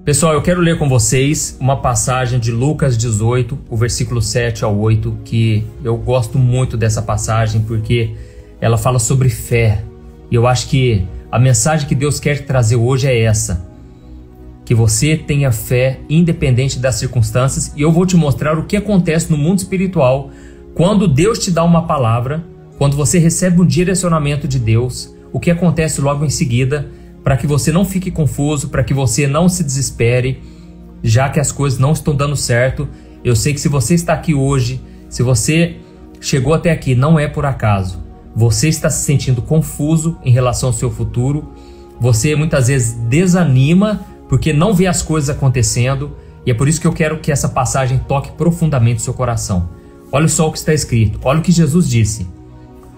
Pessoal, eu quero ler com vocês uma passagem de Lucas 18, o versículo 7 ao 8, que eu gosto muito dessa passagem porque ela fala sobre fé. E eu acho que a mensagem que Deus quer trazer hoje é essa: que você tenha fé independente das circunstâncias. E eu vou te mostrar o que acontece no mundo espiritual quando Deus te dá uma palavra, quando você recebe um direcionamento de Deus, o que acontece logo em seguida, para que você não fique confuso, para que você não se desespere, já que as coisas não estão dando certo. Eu sei que se você está aqui hoje, se você chegou até aqui, não é por acaso. Você está se sentindo confuso em relação ao seu futuro, você muitas vezes desanima porque não vê as coisas acontecendo, e é por isso que eu quero que essa passagem toque profundamente o seu coração. Olha só o que está escrito, olha o que Jesus disse: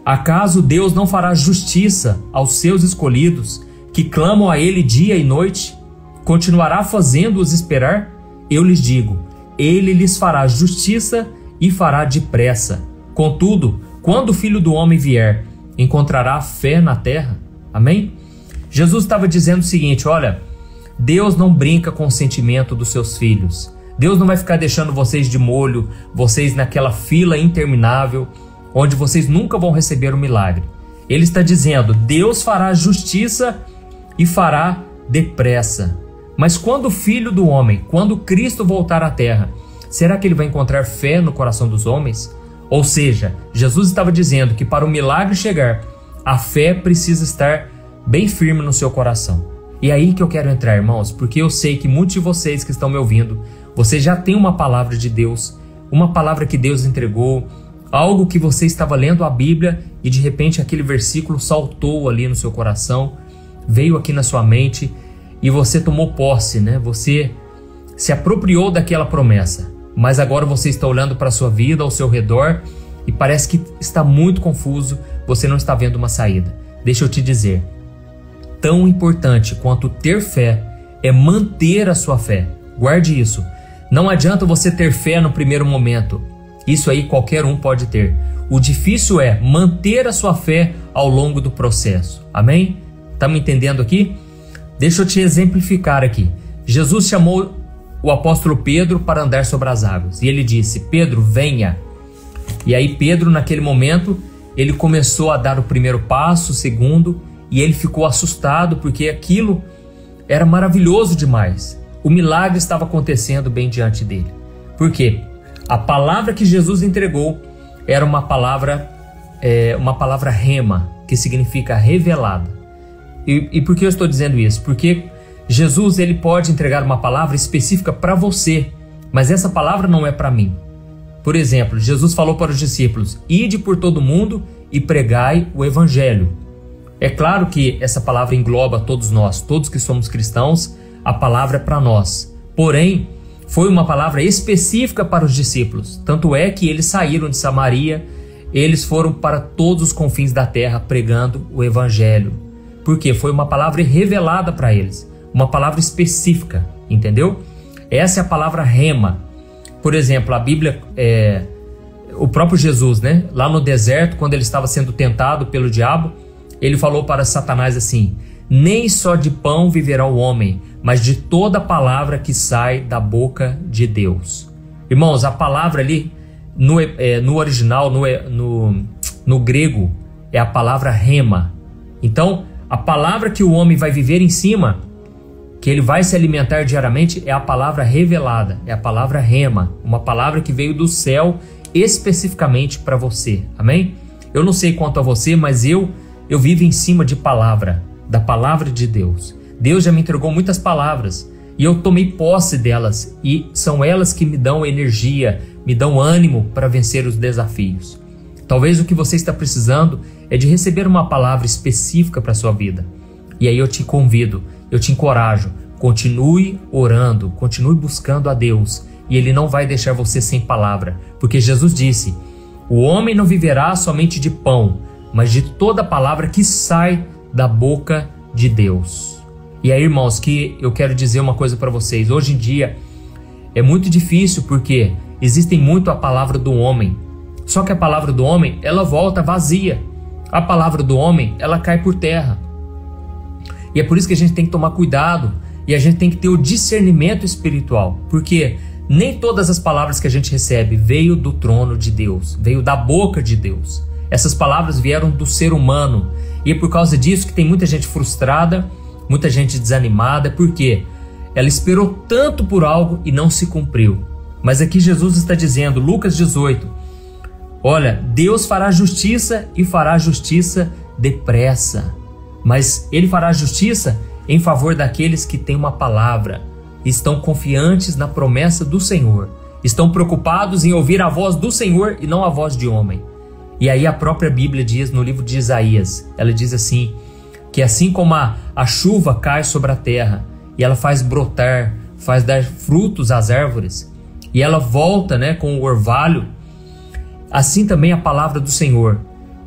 acaso Deus não fará justiça aos seus escolhidos, que clamam a Ele dia e noite? Continuará fazendo-os esperar? Eu lhes digo, Ele lhes fará justiça e fará depressa. Contudo, quando o Filho do Homem vier, encontrará fé na terra? Amém? Jesus estava dizendo o seguinte: olha, Deus não brinca com o sentimento dos seus filhos. Deus não vai ficar deixando vocês de molho, vocês naquela fila interminável, onde vocês nunca vão receber o milagre. Ele está dizendo, Deus fará justiça e fará depressa. Mas quando o Filho do Homem, quando Cristo voltar à terra, será que ele vai encontrar fé no coração dos homens? Ou seja, Jesus estava dizendo que para o milagre chegar, a fé precisa estar bem firme no seu coração. E é aí que eu quero entrar, irmãos, porque eu sei que muitos de vocês que estão me ouvindo, vocês já têm uma palavra de Deus, uma palavra que Deus entregou, algo que você estava lendo a Bíblia e de repente aquele versículo saltou ali no seu coração, veio aqui na sua mente e você tomou posse, né? Você se apropriou daquela promessa, mas agora você está olhando para a sua vida, ao seu redor, e parece que está muito confuso, você não está vendo uma saída. Deixa eu te dizer, tão importante quanto ter fé é manter a sua fé. Guarde isso. Não adianta você ter fé no primeiro momento. Isso aí qualquer um pode ter. O difícil é manter a sua fé ao longo do processo. Amém? Tá me entendendo aqui? Deixa eu te exemplificar aqui. Jesus chamou o apóstolo Pedro para andar sobre as águas. E ele disse, Pedro, venha. E aí Pedro, naquele momento, ele começou a dar o primeiro passo, o segundo, e ele ficou assustado porque aquilo era maravilhoso demais. O milagre estava acontecendo bem diante dele. Por quê? A palavra que Jesus entregou era uma palavra rema, que significa revelada. E por que eu estou dizendo isso? Porque Jesus ele pode entregar uma palavra específica para você, mas essa palavra não é para mim. Por exemplo, Jesus falou para os discípulos, ide por todo mundo e pregai o evangelho. É claro que essa palavra engloba todos nós, todos que somos cristãos, a palavra é para nós. Porém, foi uma palavra específica para os discípulos. Tanto é que eles saíram de Samaria, eles foram para todos os confins da terra pregando o evangelho. Porque foi uma palavra revelada para eles, uma palavra específica, entendeu? Essa é a palavra rema. Por exemplo, a Bíblia, o próprio Jesus, né? Lá no deserto, quando ele estava sendo tentado pelo diabo, ele falou para Satanás assim, nem só de pão viverá o homem, mas de toda palavra que sai da boca de Deus. Irmãos, a palavra ali, no original, no grego, é a palavra rema. Então, a palavra que o homem vai viver em cima, que ele vai se alimentar diariamente, é a palavra revelada, é a palavra rema, uma palavra que veio do céu especificamente para você, amém? Eu não sei quanto a você, mas eu vivo em cima de palavra, da palavra de Deus. Deus já me entregou muitas palavras e eu tomei posse delas e são elas que me dão energia, me dão ânimo para vencer os desafios. Talvez o que você está precisando é de receber uma palavra específica para a sua vida. E aí eu te convido, eu te encorajo, continue orando, continue buscando a Deus e Ele não vai deixar você sem palavra, porque Jesus disse, o homem não viverá somente de pão, mas de toda palavra que sai da boca de Deus. E aí, irmãos, que eu quero dizer uma coisa para vocês. Hoje em dia é muito difícil porque existem muito a palavra do homem. Só que a palavra do homem, ela volta vazia. A palavra do homem, ela cai por terra. E é por isso que a gente tem que tomar cuidado e a gente tem que ter o discernimento espiritual, porque nem todas as palavras que a gente recebe veio do trono de Deus, veio da boca de Deus. Essas palavras vieram do ser humano, e é por causa disso que tem muita gente frustrada, muita gente desanimada, porque ela esperou tanto por algo e não se cumpriu. Mas aqui Jesus está dizendo, Lucas 18, olha, Deus fará justiça e fará justiça depressa, mas Ele fará justiça em favor daqueles que têm uma palavra, estão confiantes na promessa do Senhor, estão preocupados em ouvir a voz do Senhor e não a voz de homem. E aí a própria Bíblia diz no livro de Isaías, ela diz assim, que assim como a chuva cai sobre a terra e ela faz brotar, faz dar frutos às árvores, e ela volta, com o orvalho, assim também a palavra do Senhor,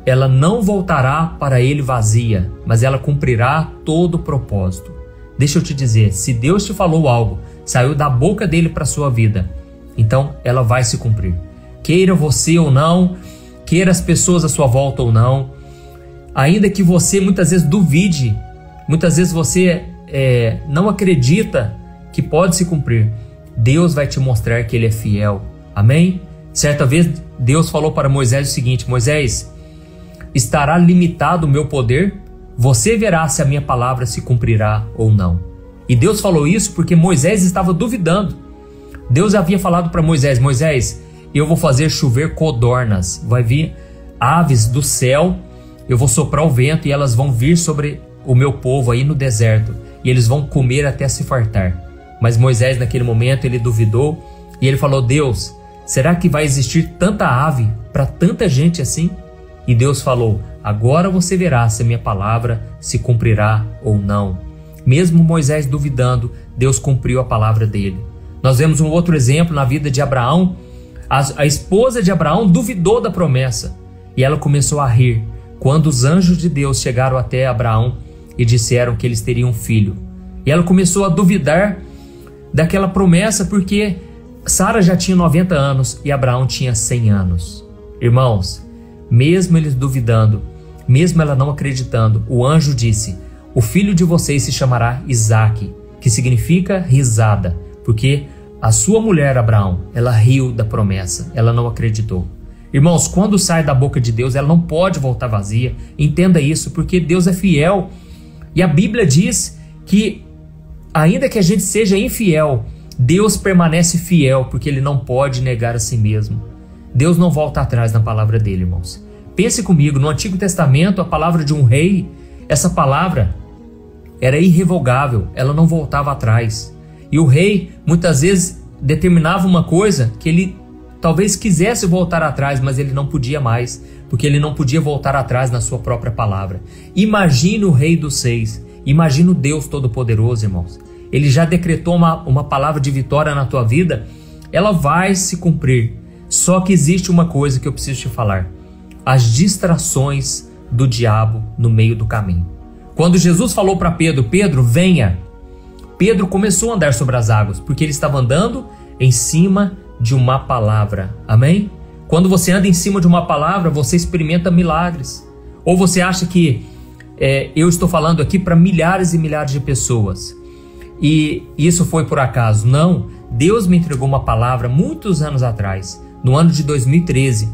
ela não voltará para Ele vazia, mas ela cumprirá todo o propósito. Deixa eu te dizer, se Deus te falou algo, saiu da boca dele para a sua vida, então ela vai se cumprir. Queira você ou não, queira as pessoas à sua volta ou não, ainda que você muitas vezes duvide, muitas vezes você não acredita que pode se cumprir, Deus vai te mostrar que Ele é fiel. Amém? Certa vez Deus falou para Moisés o seguinte, Moisés, estará limitado o meu poder? Você verá se a minha palavra se cumprirá ou não. E Deus falou isso porque Moisés estava duvidando. Deus havia falado para Moisés, Moisés, eu vou fazer chover codornas, vai vir aves do céu, eu vou soprar o vento e elas vão vir sobre o meu povo aí no deserto, e eles vão comer até se fartar. Mas Moisés naquele momento ele duvidou e ele falou, Deus, será que vai existir tanta ave para tanta gente assim? E Deus falou, agora você verá se a minha palavra se cumprirá ou não. Mesmo Moisés duvidando, Deus cumpriu a palavra dele. Nós vemos um outro exemplo na vida de Abraão. A esposa de Abraão duvidou da promessa e ela começou a rir quando os anjos de Deus chegaram até Abraão e disseram que eles teriam um filho. E ela começou a duvidar daquela promessa porque Sara já tinha 90 anos e Abraão tinha 100 anos. Irmãos, mesmo eles duvidando, mesmo ela não acreditando, o anjo disse, o filho de vocês se chamará Isaque, que significa risada, porque a sua mulher Abraão, ela riu da promessa, ela não acreditou. Irmãos, quando sai da boca de Deus, ela não pode voltar vazia, entenda isso, porque Deus é fiel. E a Bíblia diz que ainda que a gente seja infiel, Deus permanece fiel, porque Ele não pode negar a si mesmo. Deus não volta atrás na palavra dele, irmãos. Pense comigo, no Antigo Testamento, a palavra de um rei, essa palavra era irrevogável, ela não voltava atrás. E o rei, muitas vezes, determinava uma coisa que ele talvez quisesse voltar atrás, mas ele não podia mais, porque ele não podia voltar atrás na sua própria palavra. Imagine o Rei dos Seis, imagine o Deus Todo-Poderoso, irmãos. Ele já decretou uma palavra de vitória na tua vida, ela vai se cumprir. Só que existe uma coisa que eu preciso te falar: as distrações do diabo no meio do caminho. Quando Jesus falou para Pedro, Pedro, venha, Pedro começou a andar sobre as águas, porque ele estava andando em cima de uma palavra. Amém? Quando você anda em cima de uma palavra, você experimenta milagres. Ou você acha que eu estou falando aqui para milhares e milhares de pessoas e isso foi por acaso? Não, Deus me entregou uma palavra muitos anos atrás, no ano de 2013,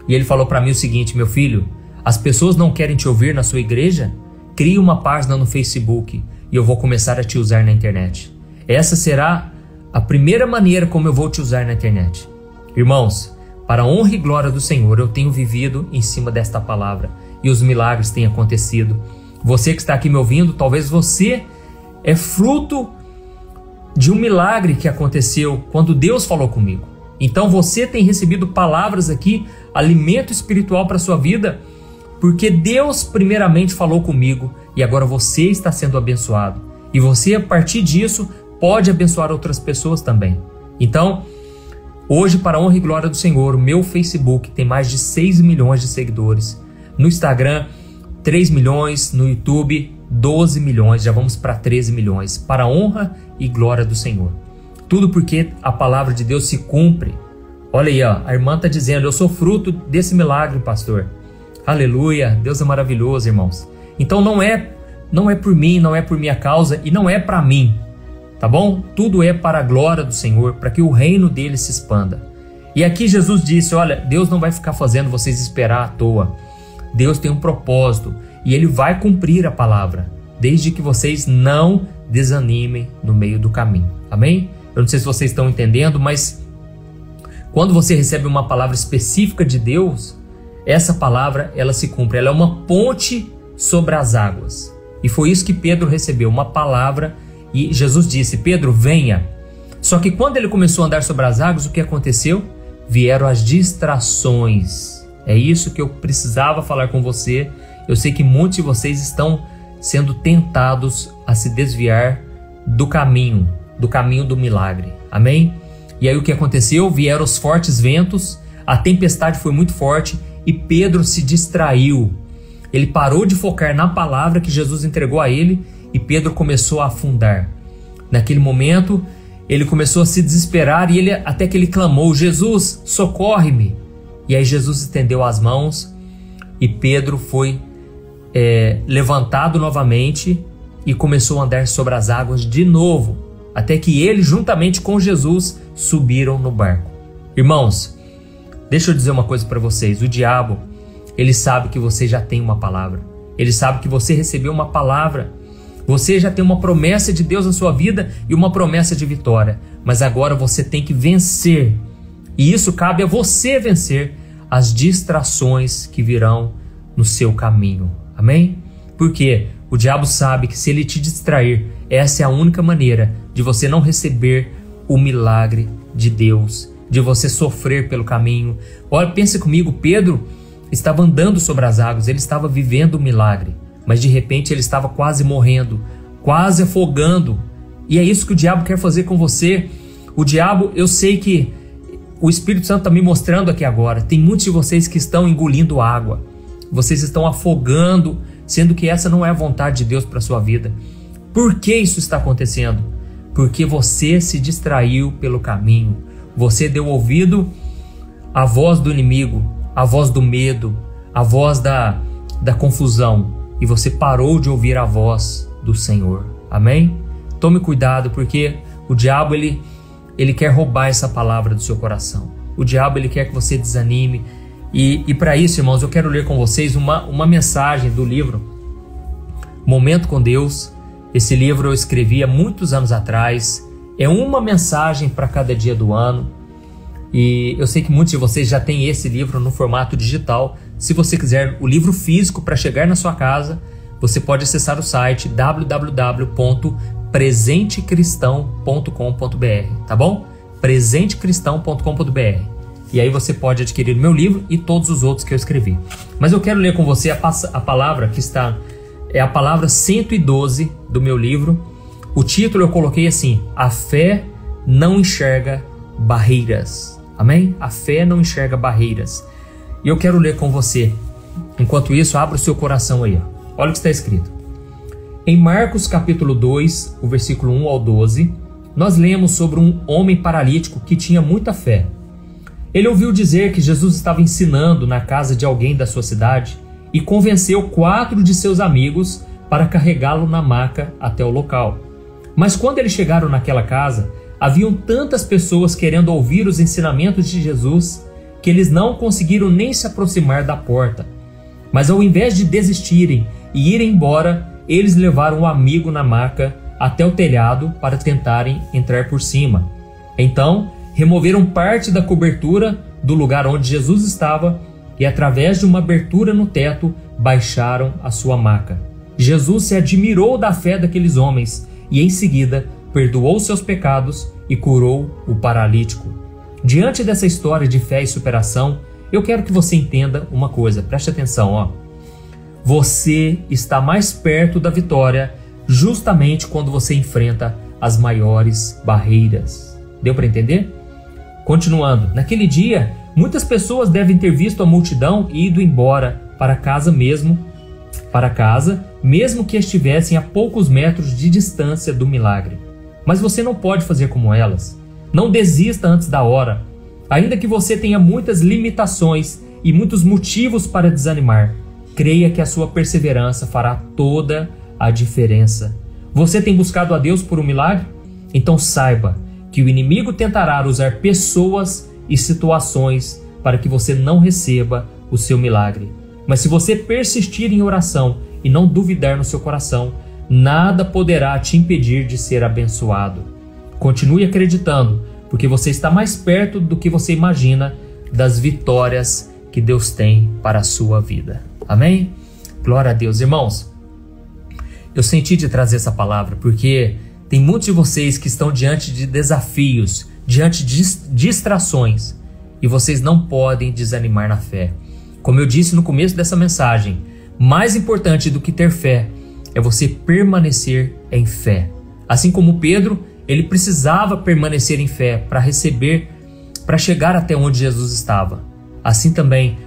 e Ele falou para mim o seguinte: meu filho, as pessoas não querem te ouvir na sua igreja? Crie uma página no Facebook e eu vou começar a te usar na internet. Essa será a primeira maneira como eu vou te usar na internet. Irmãos, para a honra e glória do Senhor, eu tenho vivido em cima desta palavra e os milagres têm acontecido. Você que está aqui me ouvindo, talvez você é fruto de um milagre que aconteceu quando Deus falou comigo. Então você tem recebido palavras aqui, alimento espiritual para a sua vida, porque Deus primeiramente falou comigo e agora você está sendo abençoado. E você, a partir disso, pode abençoar outras pessoas também. Então, hoje, para a honra e glória do Senhor, o meu Facebook tem mais de 6 milhões de seguidores. No Instagram, 3 milhões. No YouTube, 12 milhões. Já vamos para 13 milhões. Para a honra e glória do Senhor. Tudo porque a palavra de Deus se cumpre. Olha aí, ó, a irmã está dizendo: eu sou fruto desse milagre, pastor. Aleluia, Deus é maravilhoso, irmãos. Então não é por mim, não é por minha causa e não é para mim. tá bom? Tudo é para a glória do Senhor, para que o reino dele se expanda. E aqui Jesus disse, olha, Deus não vai ficar fazendo vocês esperar à toa. Deus tem um propósito e ele vai cumprir a palavra, desde que vocês não desanimem no meio do caminho. Amém? Eu não sei se vocês estão entendendo, mas quando você recebe uma palavra específica de Deus, essa palavra ela se cumpre, ela é uma ponte sobre as águas. E foi isso que Pedro recebeu, uma palavra, e Jesus disse, Pedro, venha. Só que quando ele começou a andar sobre as águas, o que aconteceu? Vieram as distrações. É isso que eu precisava falar com você. Eu sei que muitos de vocês estão sendo tentados a se desviar do caminho do milagre. Amém? E aí o que aconteceu? Vieram os fortes ventos, a tempestade foi muito forte e Pedro se distraiu. Ele parou de focar na palavra que Jesus entregou a ele e Pedro começou a afundar. Naquele momento, ele começou a se desesperar e até que ele clamou, Jesus, socorre-me. E aí Jesus estendeu as mãos e Pedro foi levantado novamente e começou a andar sobre as águas de novo, até que ele, juntamente com Jesus, subiram no barco. Irmãos, deixa eu dizer uma coisa para vocês, o diabo, ele sabe que você já tem uma palavra, ele sabe que você recebeu uma palavra, você já tem uma promessa de Deus na sua vida e uma promessa de vitória, mas agora você tem que vencer, e isso cabe a você vencer as distrações que virão no seu caminho. Amém? Porque o diabo sabe que se ele te distrair, essa é a única maneira de você não receber o milagre de Deus, de você sofrer pelo caminho. Olha, pensa comigo, Pedro estava andando sobre as águas, ele estava vivendo o milagre, mas de repente ele estava quase morrendo, quase afogando. E é isso que o diabo quer fazer com você. O diabo, eu sei que o Espírito Santo está me mostrando aqui agora, tem muitos de vocês que estão engolindo água, vocês estão afogando, sendo que essa não é a vontade de Deus para a sua vida. Por que isso está acontecendo? Porque você se distraiu pelo caminho, você deu ouvido à voz do inimigo, à voz do medo, à voz da confusão, e você parou de ouvir a voz do Senhor. Amém? Tome cuidado, porque o diabo ele quer roubar essa palavra do seu coração. O diabo ele quer que você desanime. E para isso, irmãos, eu quero ler com vocês uma mensagem do livro Momento com Deus. Esse livro eu escrevi há muitos anos atrás. É uma mensagem para cada dia do ano. E eu sei que muitos de vocês já têm esse livro no formato digital. Se você quiser o livro físico para chegar na sua casa, você pode acessar o site www.presentecristão.com.br, tá bom? presentecristão.com.br. E aí você pode adquirir o meu livro e todos os outros que eu escrevi. Mas eu quero ler com você a palavra que está... É a palavra 112 do meu livro. O título eu coloquei assim: A fé não enxerga barreiras. Amém? A fé não enxerga barreiras. E eu quero ler com você. Enquanto isso, abra o seu coração aí. Olha o que está escrito. Em Marcos capítulo 2, o versículo 1 ao 12, nós lemos sobre um homem paralítico que tinha muita fé. Ele ouviu dizer que Jesus estava ensinando na casa de alguém da sua cidade e convenceu 4 de seus amigos para carregá-lo na maca até o local. Mas quando eles chegaram naquela casa, haviam tantas pessoas querendo ouvir os ensinamentos de Jesus que eles não conseguiram nem se aproximar da porta. Mas ao invés de desistirem e irem embora, eles levaram o amigo na maca até o telhado para tentarem entrar por cima. Então, removeram parte da cobertura do lugar onde Jesus estava e, através de uma abertura no teto, baixaram a sua maca. Jesus se admirou da fé daqueles homens e, em seguida, perdoou seus pecados e curou o paralítico. Diante dessa história de fé e superação, eu quero que você entenda uma coisa. Preste atenção, ó. Você está mais perto da vitória justamente quando você enfrenta as maiores barreiras. Deu para entender? Continuando, naquele dia, muitas pessoas devem ter visto a multidão e ido embora para casa, mesmo que estivessem a poucos metros de distância do milagre. Mas você não pode fazer como elas. Não desista antes da hora. Ainda que você tenha muitas limitações e muitos motivos para desanimar, creia que a sua perseverança fará toda a diferença. Você tem buscado a Deus por um milagre? então saiba que o inimigo tentará usar pessoas e situações para que você não receba o seu milagre. Mas se você persistir em oração e não duvidar no seu coração, nada poderá te impedir de ser abençoado. Continue acreditando, porque você está mais perto do que você imagina das vitórias que Deus tem para a sua vida. Amém? Glória a Deus. Irmãos, eu senti de trazer essa palavra porque tem muitos de vocês que estão diante de desafios, diante de distrações, e vocês não podem desanimar na fé. Como eu disse no começo dessa mensagem, mais importante do que ter fé é você permanecer em fé. Assim como Pedro, ele precisava permanecer em fé para receber, para chegar até onde Jesus estava. Assim também,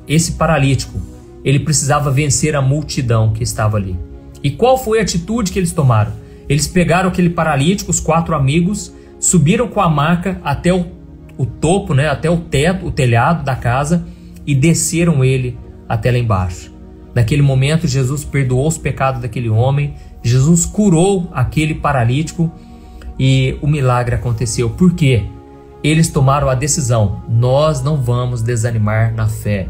esse paralítico, ele precisava vencer a multidão que estava ali. E qual foi a atitude que eles tomaram? Eles pegaram aquele paralítico, os 4 amigos, subiram com a maca até o topo, até o teto, o telhado da casa, e desceram ele até lá embaixo. Naquele momento, Jesus perdoou os pecados daquele homem, Jesus curou aquele paralítico e o milagre aconteceu. Por quê? Eles tomaram a decisão: nós não vamos desanimar na fé.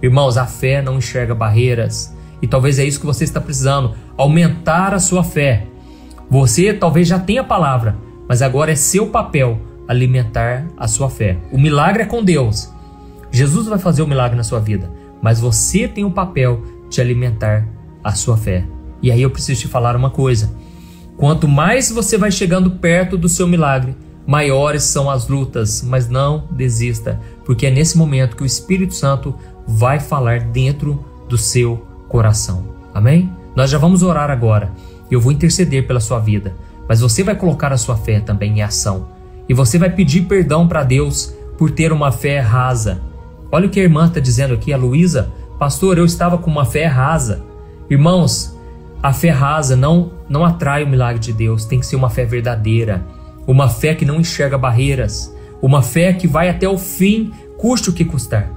Irmãos, a fé não enxerga barreiras, e talvez é isso que você está precisando, aumentar a sua fé. Você talvez já tenha a palavra, mas agora é seu papel alimentar a sua fé. O milagre é com Deus. Jesus vai fazer o milagre na sua vida, mas você tem o papel de alimentar a sua fé. E aí eu preciso te falar uma coisa: quanto mais você vai chegando perto do seu milagre, maiores são as lutas, mas não desista, porque é nesse momento que o Espírito Santo vai falar dentro do seu coração. Amém? Nós já vamos orar agora. Eu vou interceder pela sua vida, mas você vai colocar a sua fé também em ação. E você vai pedir perdão para Deus por ter uma fé rasa. Olha o que a irmã está dizendo aqui, a Luísa. Pastor, eu estava com uma fé rasa. Irmãos, a fé rasa não atrai o milagre de Deus. Tem que ser uma fé verdadeira. Uma fé que não enxerga barreiras. Uma fé que vai até o fim, custe o que custar.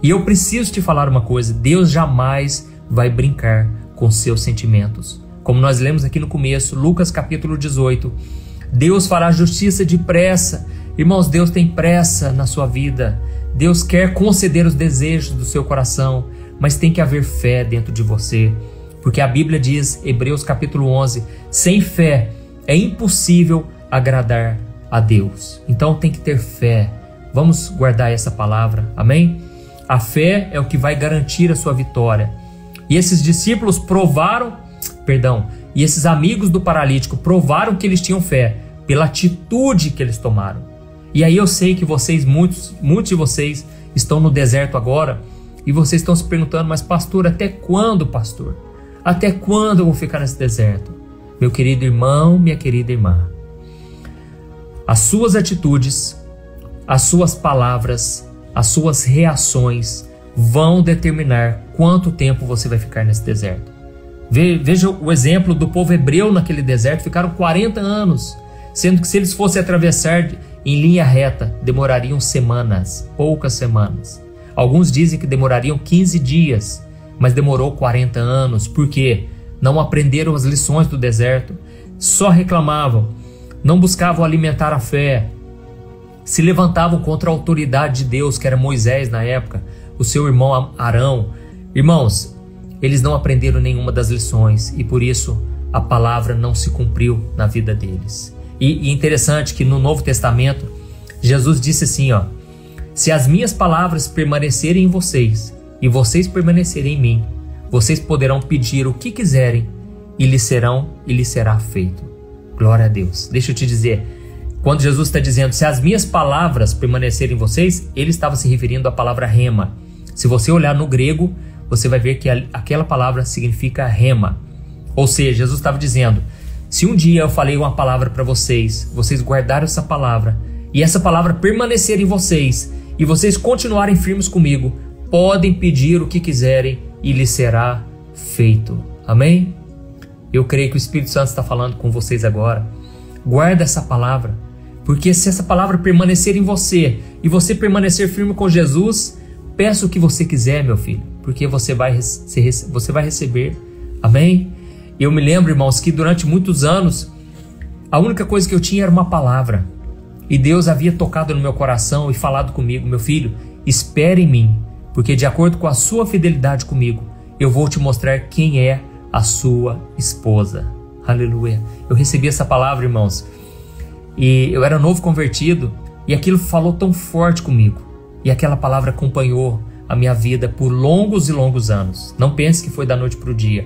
E eu preciso te falar uma coisa: Deus jamais vai brincar com seus sentimentos. Como nós lemos aqui no começo, Lucas capítulo 18, Deus fará justiça depressa. Irmãos, Deus tem pressa na sua vida. Deus quer conceder os desejos do seu coração, mas tem que haver fé dentro de você. Porque a Bíblia diz, Hebreus capítulo 11, sem fé é impossível agradar a Deus. Então tem que ter fé. Vamos guardar essa palavra, amém? A fé é o que vai garantir a sua vitória. E esses discípulos e esses amigos do paralítico provaram que eles tinham fé pela atitude que eles tomaram. E aí eu sei que muitos de vocês estão no deserto agora e vocês estão se perguntando: mas pastor, até quando, pastor? Até quando eu vou ficar nesse deserto? Meu querido irmão, minha querida irmã, as suas atitudes, as suas palavras, as suas reações vão determinar quanto tempo você vai ficar nesse deserto. Veja o exemplo do povo hebreu naquele deserto. Ficaram 40 anos, sendo que se eles fossem atravessar em linha reta, demorariam semanas, poucas semanas. Alguns dizem que demorariam 15 dias, mas demorou 40 anos. Por quê? Não aprenderam as lições do deserto, só reclamavam, não buscavam alimentar a fé, se levantavam contra a autoridade de Deus, que era Moisés na época, o seu irmão Arão. Irmãos, eles não aprenderam nenhuma das lições e por isso a palavra não se cumpriu na vida deles. E interessante que no Novo Testamento, Jesus disse assim, se as minhas palavras permanecerem em vocês e vocês permanecerem em mim, vocês poderão pedir o que quiserem e lhes será feito. Glória a Deus. Deixa eu te dizer, quando Jesus está dizendo, se as minhas palavras permanecerem em vocês, ele estava se referindo à palavra rema. Se você olhar no grego, você vai ver que aquela palavra significa rema. Ou seja, Jesus estava dizendo, se um dia eu falei uma palavra para vocês, vocês guardaram essa palavra, e essa palavra permanecer em vocês, e vocês continuarem firmes comigo, podem pedir o que quiserem e lhes será feito. Amém? Eu creio que o Espírito Santo está falando com vocês agora. Guarda essa palavra, porque se essa palavra permanecer em você, e você permanecer firme com Jesus, peça o que você quiser, meu filho, porque você vai receber. Amém? Eu me lembro, irmãos, que durante muitos anos A única coisa que eu tinha era uma palavra. E Deus havia tocado no meu coração e falado comigo: meu filho, espere em mim, porque de acordo com a sua fidelidade comigo, eu vou te mostrar quem é a sua esposa. Aleluia. Eu recebi essa palavra, irmãos, e eu era novo convertido, e aquilo falou tão forte comigo. E aquela palavra acompanhou a minha vida por longos e longos anos. Não pense que foi da noite para o dia,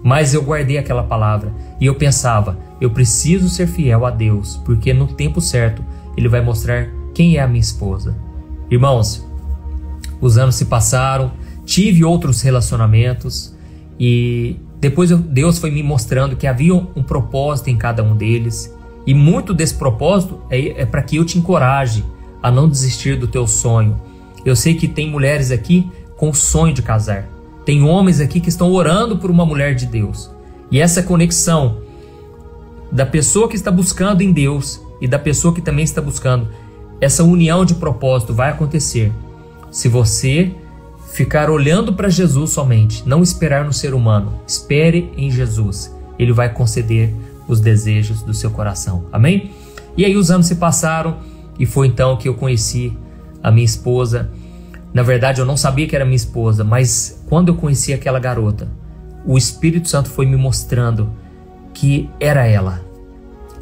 mas eu guardei aquela palavra e eu pensava: eu preciso ser fiel a Deus, porque no tempo certo Ele vai mostrar quem é a minha esposa. Irmãos, os anos se passaram, tive outros relacionamentos e depois Deus foi me mostrando que havia um propósito em cada um deles, e muito desse propósito é para que eu te encoraje a não desistir do teu sonho. Eu sei que tem mulheres aqui com sonho de casar, tem homens aqui que estão orando por uma mulher de Deus, e essa conexão da pessoa que está buscando em Deus e da pessoa que também está buscando, essa união de propósito vai acontecer se você ficar olhando para Jesus somente, não esperar no ser humano. Espere em Jesus, Ele vai conceder os desejos do seu coração. Amém? E aí os anos se passaram e foi então que eu conheci a minha esposa. Na verdade, eu não sabia que era minha esposa, mas quando eu conheci aquela garota, o Espírito Santo foi me mostrando que era ela.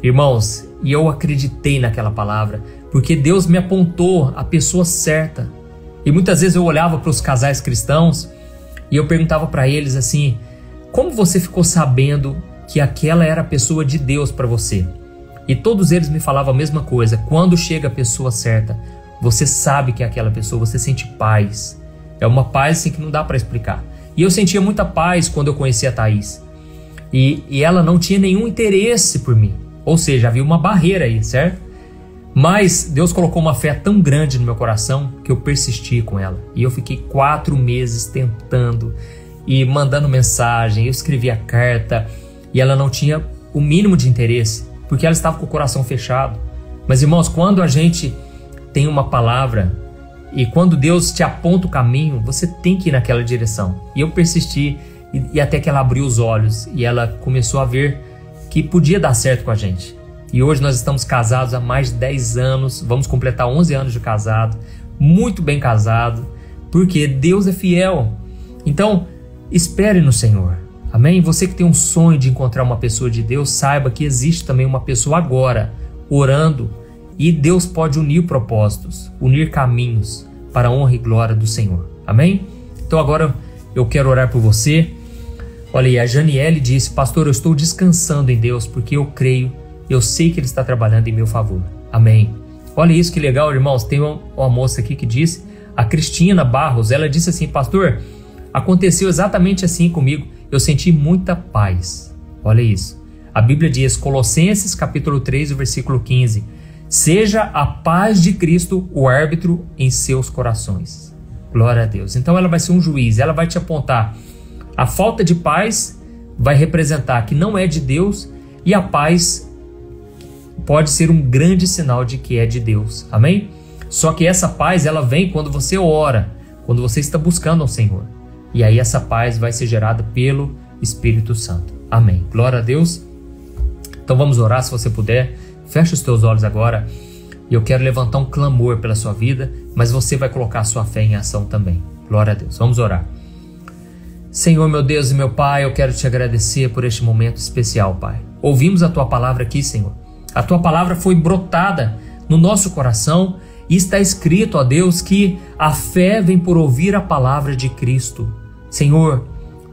Irmãos, e eu acreditei naquela palavra, porque Deus me apontou a pessoa certa. E muitas vezes eu olhava para os casais cristãos e eu perguntava para eles assim: como você ficou sabendo que aquela era a pessoa de Deus para você? E todos eles me falavam a mesma coisa: quando chega a pessoa certa, você sabe que é aquela pessoa, você sente paz. É uma paz assim que não dá para explicar. E eu sentia muita paz quando eu conheci a Thaís. E ela não tinha nenhum interesse por mim. Ou seja, havia uma barreira aí, certo? Mas Deus colocou uma fé tão grande no meu coração que eu persisti com ela. E eu fiquei 4 meses tentando e mandando mensagem. Eu escrevia carta e ela não tinha o mínimo de interesse, porque ela estava com o coração fechado. Mas, irmãos, quando a gente tem uma palavra e quando Deus te aponta o caminho, você tem que ir naquela direção. E eu persisti e até que ela abriu os olhos e ela começou a ver que podia dar certo com a gente. E hoje nós estamos casados há mais de 10 anos, vamos completar 11 anos de casado, muito bem casado, porque Deus é fiel. Então, espere no Senhor, amém? Você que tem um sonho de encontrar uma pessoa de Deus, saiba que existe também uma pessoa agora, orando, e Deus pode unir propósitos, unir caminhos para a honra e glória do Senhor, amém? Então agora eu quero orar por você. Olha aí, a Janiele disse: pastor, eu estou descansando em Deus porque eu creio, eu sei que Ele está trabalhando em meu favor. Amém. Olha isso que legal, irmãos. Tem uma moça aqui que disse, a Cristina Barros, ela disse assim: pastor, aconteceu exatamente assim comigo. Eu senti muita paz. Olha isso. A Bíblia diz, Colossenses capítulo 3, versículo 15: seja a paz de Cristo o árbitro em seus corações. Glória a Deus. Então ela vai ser um juiz, ela vai te apontar. A falta de paz vai representar que não é de Deus, e a paz pode ser um grande sinal de que é de Deus, amém? Só que essa paz, ela vem quando você ora, quando você está buscando ao Senhor, e aí essa paz vai ser gerada pelo Espírito Santo, amém? Glória a Deus. Então vamos orar, se você puder, fecha os teus olhos agora, e eu quero levantar um clamor pela sua vida, mas você vai colocar a sua fé em ação também. Glória a Deus, vamos orar. Senhor, meu Deus e meu Pai, eu quero te agradecer por este momento especial, Pai. Ouvimos a Tua palavra aqui, Senhor. A Tua palavra foi brotada no nosso coração e está escrito, ó Deus, que a fé vem por ouvir a palavra de Cristo. Senhor,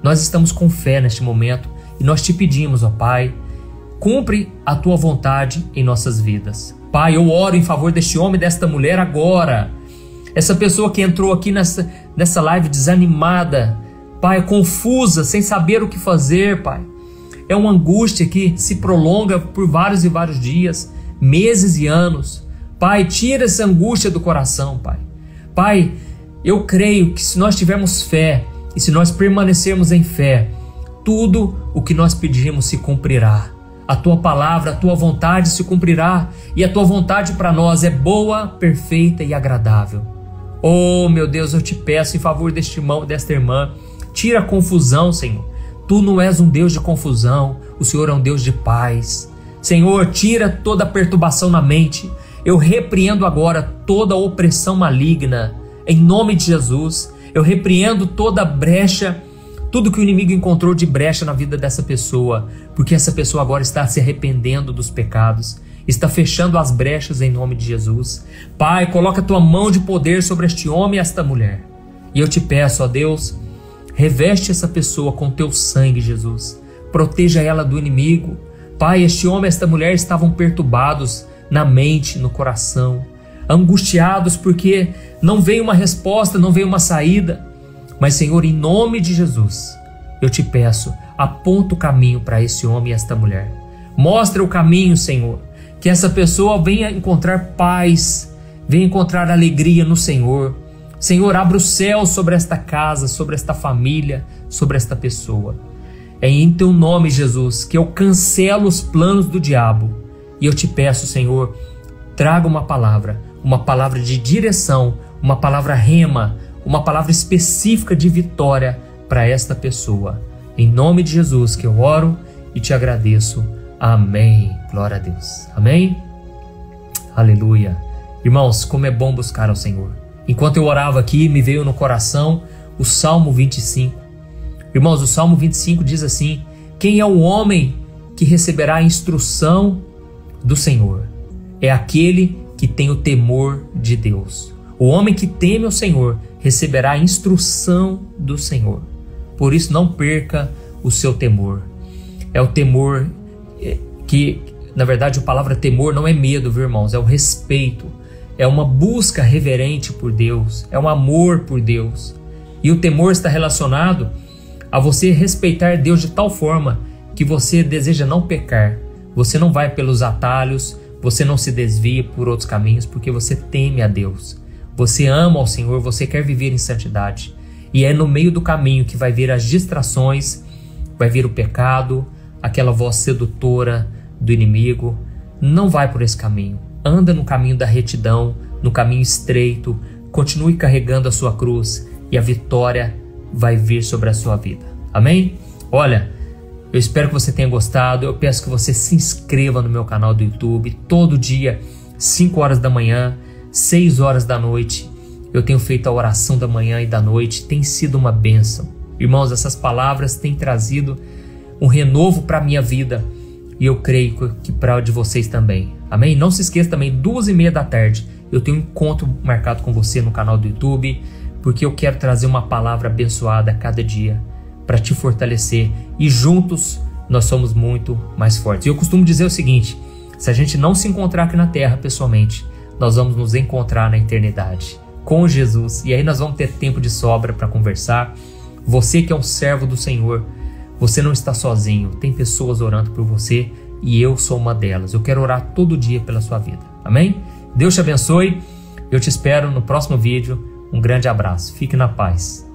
nós estamos com fé neste momento e nós te pedimos, ó Pai, cumpre a Tua vontade em nossas vidas. Pai, eu oro em favor deste homem e desta mulher agora. Essa pessoa que entrou aqui nessa live desanimada, Pai, confusa, sem saber o que fazer, Pai. É uma angústia que se prolonga por vários e vários dias, meses e anos. Pai, tira essa angústia do coração, Pai. Pai, eu creio que se nós tivermos fé e se nós permanecermos em fé, tudo o que nós pedimos se cumprirá. A Tua palavra, a Tua vontade se cumprirá, e a Tua vontade para nós é boa, perfeita e agradável. Oh, meu Deus, eu te peço em favor deste irmão, desta irmã, tira a confusão, Senhor. Tu não és um Deus de confusão, o Senhor é um Deus de paz. Senhor, tira toda perturbação na mente. Eu repreendo agora toda opressão maligna, em nome de Jesus. Eu repreendo toda brecha, tudo que o inimigo encontrou de brecha na vida dessa pessoa, porque essa pessoa agora está se arrependendo dos pecados, está fechando as brechas em nome de Jesus. Pai, coloca a tua mão de poder sobre este homem e esta mulher. E eu te peço, ó Deus, reveste essa pessoa com teu sangue, Jesus. Proteja ela do inimigo. Pai, este homem e esta mulher estavam perturbados na mente, no coração, angustiados porque não veio uma resposta, não veio uma saída. Mas, Senhor, em nome de Jesus, eu te peço, aponta o caminho para esse homem e esta mulher. Mostra o caminho, Senhor, que essa pessoa venha encontrar paz, venha encontrar alegria no Senhor. Senhor, abra o céu sobre esta casa, sobre esta família, sobre esta pessoa. É em teu nome, Jesus, que eu cancelo os planos do diabo. E eu te peço, Senhor, traga uma palavra de direção, uma palavra rema, uma palavra específica de vitória para esta pessoa. Em nome de Jesus que eu oro e te agradeço. Amém. Glória a Deus. Amém. Aleluia. Irmãos, como é bom buscar ao Senhor. Enquanto eu orava aqui, me veio no coração o Salmo 25. Irmãos, o Salmo 25 diz assim: quem é o homem que receberá a instrução do Senhor? É aquele que tem o temor de Deus. O homem que teme ao Senhor receberá a instrução do Senhor. Por isso, não perca o seu temor. É o temor que, na verdade, a palavra temor não é medo, viu, irmãos? É o respeito. É uma busca reverente por Deus. É um amor por Deus. E o temor está relacionado a você respeitar Deus de tal forma que você deseja não pecar. Você não vai pelos atalhos, você não se desvia por outros caminhos, porque você teme a Deus. Você ama ao Senhor, você quer viver em santidade. E é no meio do caminho que vai vir as distrações, vai vir o pecado, aquela voz sedutora do inimigo. Não vai por esse caminho. Anda no caminho da retidão, no caminho estreito. Continue carregando a sua cruz e a vitória vai vir sobre a sua vida. Amém? Olha, eu espero que você tenha gostado. Eu peço que você se inscreva no meu canal do YouTube. Todo dia, 5 horas da manhã, 6 horas da noite, eu tenho feito a oração da manhã e da noite. Tem sido uma bênção. Irmãos, essas palavras têm trazido um renovo para a minha vida. E eu creio que para a de vocês também. Amém? Não se esqueça também, 2h30 da tarde, eu tenho um encontro marcado com você no canal do YouTube, porque eu quero trazer uma palavra abençoada a cada dia para te fortalecer. E juntos nós somos muito mais fortes. E eu costumo dizer o seguinte: se a gente não se encontrar aqui na terra pessoalmente, nós vamos nos encontrar na eternidade com Jesus. E aí nós vamos ter tempo de sobra para conversar. Você que é um servo do Senhor, você não está sozinho. Tem pessoas orando por você e eu sou uma delas. Eu quero orar todo dia pela sua vida. Amém? Deus te abençoe. Eu te espero no próximo vídeo. Um grande abraço. Fique na paz.